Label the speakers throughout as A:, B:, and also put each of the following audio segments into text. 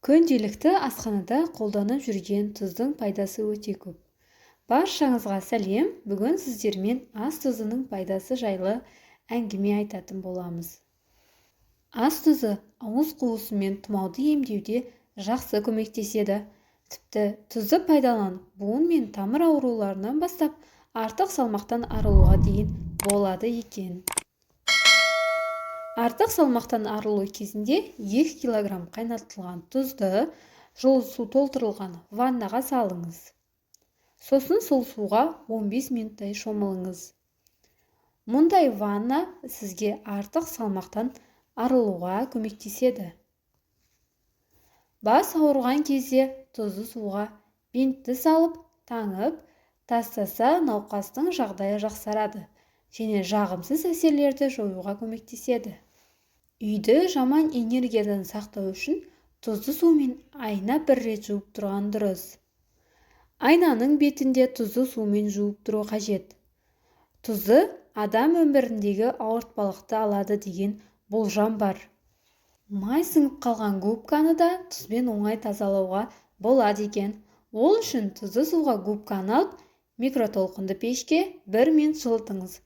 A: Күнделікті асханада қолданып жүрген тұздың пайдасы өте көп. Баршаңызға сәлем. Бүгін сіздермен ас тұзының пайдасы жайлы әңгіме айтатын боламыз. Ас тұзы ауыз қуысы мен тұмауды емдеуде жақсы көмектеседі. Тіпті тұзды пайдаланып, буын мен тамыр ауруларынан бастап артық салмақтан арылуға дейін болады екен. Артық салмақтан арылу кезінде 2 кг қайнатылған тұзды жылы су толтырылған ваннаға салыңыз. Сосын сол суға 15 минуттай шомылыңыз. Мұндай ванна сізге артық салмақтан арылуға көмектеседі. Бас ауырған кезде тұзды суға бинтті салып, таңып тастаса науқастың жағдайы жақсарады және жағымсыз әсерлерді жоюға көмектеседі. Үйді жаман энергиядан сақтау үшін тұзды сумен айна бір рет жуып тұрған дұрыс. Айнаның бетінде тұзды сумен жуып тұру қажет. Тұзды адам өміріндегі ауыртпалықты алады деген болжам бар. Май сіңіп қалған губканы да тұзбен оңай тазалауға болады екен. Ол үшін тұзды суға губканы алып, микротолқынды пешке 1 минут жылытыңыз.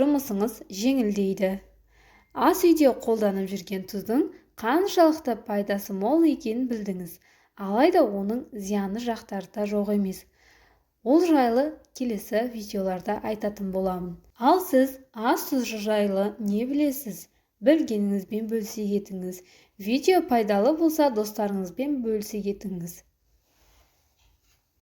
A: Жұмысыңыз жеңілдейді. Ас үйде қолданып жүрген тұздың қаншалықты пайдасы мол екенін білдіңіз. Алайда оның зияны жақтары да жоқ емес. Ол жайлы келесі видеоларда айтатын боламын. Ал сіз ас тұзы жайлы не білесіз? Білгеніңізбен бөлісе кетіңіз. Видео пайдалы болса, достарыңызбен бөлісе кетіңіз.